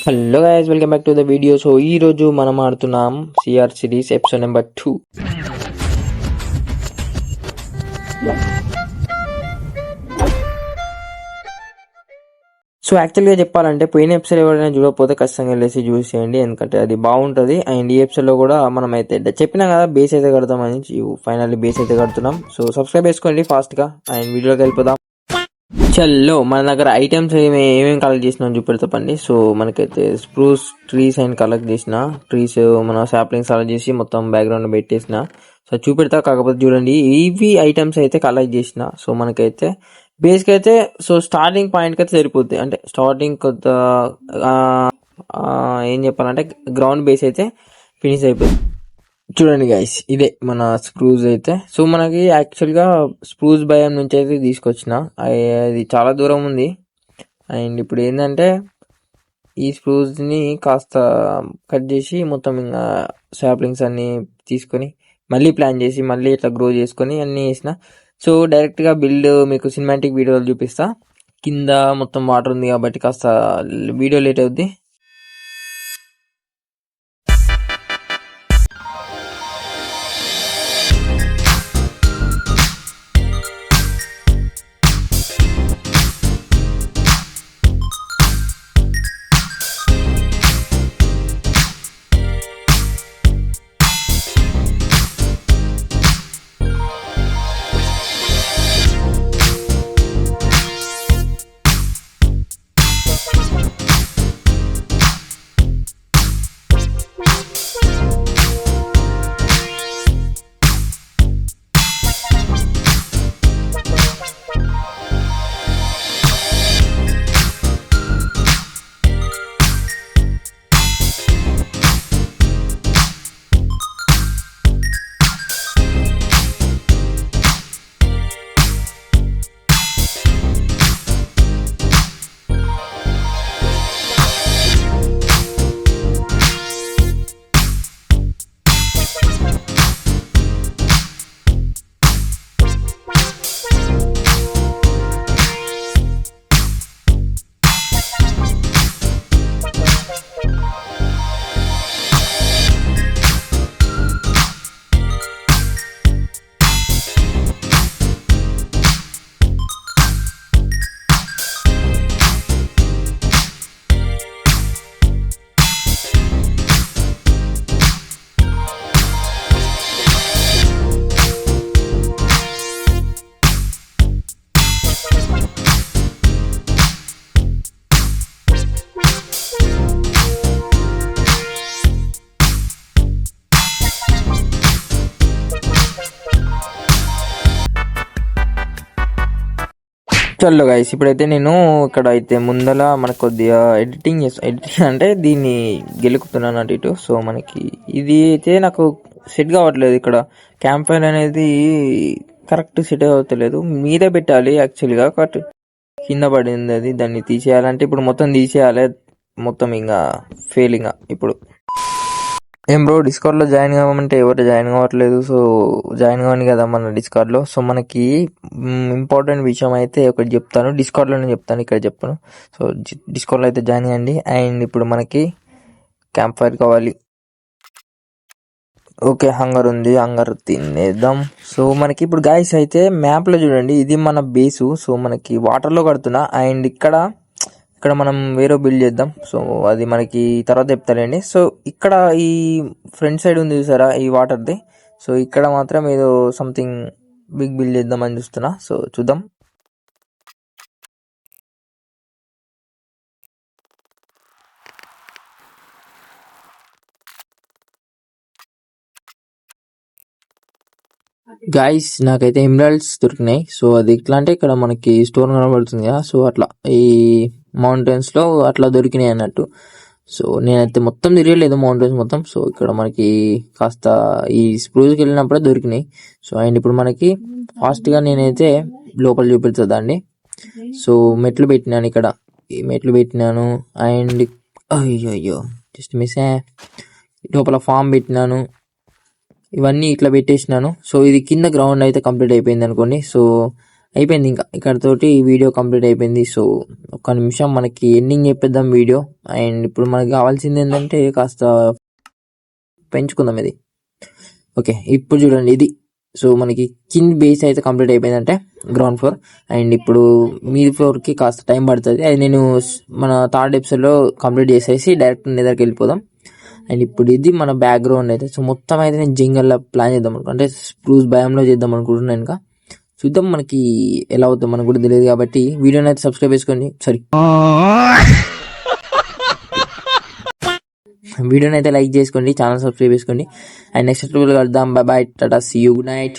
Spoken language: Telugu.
Hello guys, welcome back to the video. So ఈ రోజు మనం ఆడుతున్నాం CR series episode number 2. So యాక్చువల్గా చెప్పాలంటే పోయిన ఎపిసోడ్ ఎవరైనా చూడకపోతే ఖచ్చితంగా వెళ్ళేసి చూసేయండి, ఎందుకంటే అది బాగుంటుంది. అండ్ ఈ ఎపిసోడ్లో కూడా మనం అయితే చెప్పినాం కదా బేస్ అయితే కడతామని, ఫైనల్లీ బేస్ అయితే కడుతున్నాం. సో సబ్స్క్రైబ్ చేసుకోండి ఫాస్ట్గా అండ్ వీడియోకి వెళ్ళిపోదాం. చల్లో, మన దగ్గర ఐటమ్స్ ఏమేమి కలెక్ట్ చేసినా చూపెడతాపండి. సో మనకైతే స్ప్రూస్ ట్రీస్ అండ్ కలెక్ట్ చేసిన ట్రీస్, మన సాప్లింగ్స్ కలెక్ట్ చేసి మొత్తం బ్యాక్గ్రౌండ్ పెట్టేసిన. సో చూపెడతా, కాకపోతే చూడండి ఇవి ఐటమ్స్ అయితే కలెక్ట్ చేసిన. సో మనకైతే బేస్కి అయితే సో స్టార్టింగ్ పాయింట్కి అయితే సరిపోద్ది, అంటే స్టార్టింగ్ కొత్త ఏం చెప్పాలంటే గ్రౌండ్ బేస్ అయితే ఫినిష్ అయిపోయింది. చూడండి గైస్, ఇదే మన స్క్రూస్ అయితే. సో మనకి యాక్చువల్గా స్క్రూస్ భయం నుంచి అయితే తీసుకొచ్చిన, అది చాలా దూరం ఉంది. అండ్ ఇప్పుడు ఏంటంటే ఈ స్క్రూస్ని కాస్త కట్ చేసి మొత్తం ఇంకా సాప్లింగ్స్ అన్నీ తీసుకొని మళ్ళీ ప్లాన్ చేసి మళ్ళీ ఇట్లా గ్రో చేసుకొని అన్నీ వేసిన. సో డైరెక్ట్గా బిల్డ్ మీకు సినిమాటిక్ వీడియోలు చూపిస్తా. కింద మొత్తం వాటర్ ఉంది కాబట్టి కాస్త వీడియో లేట్ అవుద్ది. చల్లో గైస్, ఇప్పుడైతే నేను ఇక్కడ అయితే ముందల మనకు కొద్దిగా ఎడిటింగ్ అంటే దీన్ని గెలుకుతున్నాను అటు ఇటు. సో మనకి ఇది అయితే నాకు సెట్ కావట్లేదు, ఇక్కడ క్యాంప్ ఫైర్ అనేది కరెక్ట్ సెట్ అవ్వట్లేదు. మీద పెట్టాలి యాక్చువల్గా, బట్ కింద పడింది అది. దాన్ని తీసేయాలంటే ఇప్పుడు మొత్తం తీసేయాలి, మొత్తం ఇంకా ఫెయిలింగ్. ఇప్పుడు ఏం బ్రో, డిస్కౌంట్లో జాయిన్ కావమంటే ఎవరు జాయిన్ కావట్లేదు. సో జాయిన్ కావాలి కదా మన డిస్కౌంట్లో. సో మనకి ఇంపార్టెంట్ విషయం అయితే ఒకటి చెప్తాను, డిస్కౌంట్లోనే చెప్తాను, ఇక్కడ చెప్పను. సో డిస్కౌంట్లో అయితే జాయిన్ అయ్యండి. అండ్ ఇప్పుడు మనకి క్యాంప్ ఫైర్ కావాలి. ఓకే, హంగర్ ఉంది, హంగర్ తినేద్దాం. సో మనకి ఇప్పుడు గాయస్ అయితే మ్యాప్లో చూడండి, ఇది మన బేసు. సో మనకి వాటర్లో కడుతున్నా. అండ్ ఇక్కడ మనం వేరే బిల్డ్ చేద్దాం. సో అది మనకి తర్వాత చెప్తారండి. సో ఇక్కడ ఈ ఫ్రంట్ సైడ్ ఉంది చూసారా ఈ వాటర్ది. సో ఇక్కడ మాత్రం ఏదో సంథింగ్ బిగ్ బిల్డ్ చేద్దామని చూస్తున్నా. సో చూద్దాం. గాయస్ నాకైతే ఎమరాల్డ్స్ దొరికినాయి. సో అది ఎట్లా అంటే ఇక్కడ మనకి స్టోన్ కనబడుతుంది కదా, సో అట్లా ఈ మౌంటైన్స్ లో అట్లా దొరికినాయి అన్నట్టు. సో నేనైతే మొత్తం తిరగలేదు మౌంటైన్స్ మొత్తం. సో ఇక్కడ మనకి కాస్త ఈ స్ప్రూస్కి వెళ్ళినప్పుడే దొరికినాయి. సో అండ్ ఇప్పుడు మనకి ఫాస్ట్ గా నేనైతే లోపల చూపించదండి. సో మెట్లు పెట్టినాను, ఇక్కడ ఈ మెట్లు పెట్టినాను. అండ్ అయ్యో జస్ట్ మిస్, లోపల ఫామ్ పెట్టినాను. ఇవన్నీ ఇట్లా పెట్టేసినాను. సో ఇది కింద గ్రౌండ్ అయితే కంప్లీట్ అయిపోయింది అనుకోండి. సో అయిపోయింది. ఇంకా ఇక్కడతోటి వీడియో కంప్లీట్ అయిపోయింది. సో ఒక్క నిమిషం మనకి ఎండింగ్ చెప్పేద్దాం వీడియో. అండ్ ఇప్పుడు మనకి కావాల్సింది ఏంటంటే కాస్త పెంచుకుందాం ఇది. ఓకే, ఇప్పుడు చూడండి ఇది. సో మనకి కింద బేస్ అయితే కంప్లీట్ అయిపోయిందంటే గ్రౌండ్ ఫ్లోర్. అండ్ ఇప్పుడు మీది ఫ్లోర్కి కాస్త టైం పడుతుంది. అది నేను మన థర్డ్ ఎపిసోడ్లో కంప్లీట్ చేసేసి డైరెక్ట్ నెదర్కి వెళ్ళిపోదాం. అండ్ ఇప్పుడు ఇది మన బ్యాక్గ్రౌండ్ అయితే. సో మొత్తం అయితే నేను జింగల్లో ప్లాన్ చేద్దాం అనుకో, అంటే స్ప్రూస్ భయంలో చేద్దాం అనుకుంటున్నాను. ఇంకా చూద్దాం మనకి ఎలా అవుతుందో మనకు కూడా తెలియదు. కాబట్టి వీడియోని అయితే సబ్స్క్రైబ్ చేసుకోండి. వీడియోని అయితే లైక్ చేసుకోండి, ఛానల్ సబ్స్క్రైబ్ చేసుకోండి. అండ్ నెక్స్ట్ వీడియోలో కలుద్దాం. Bye bye, tata, see you, good night.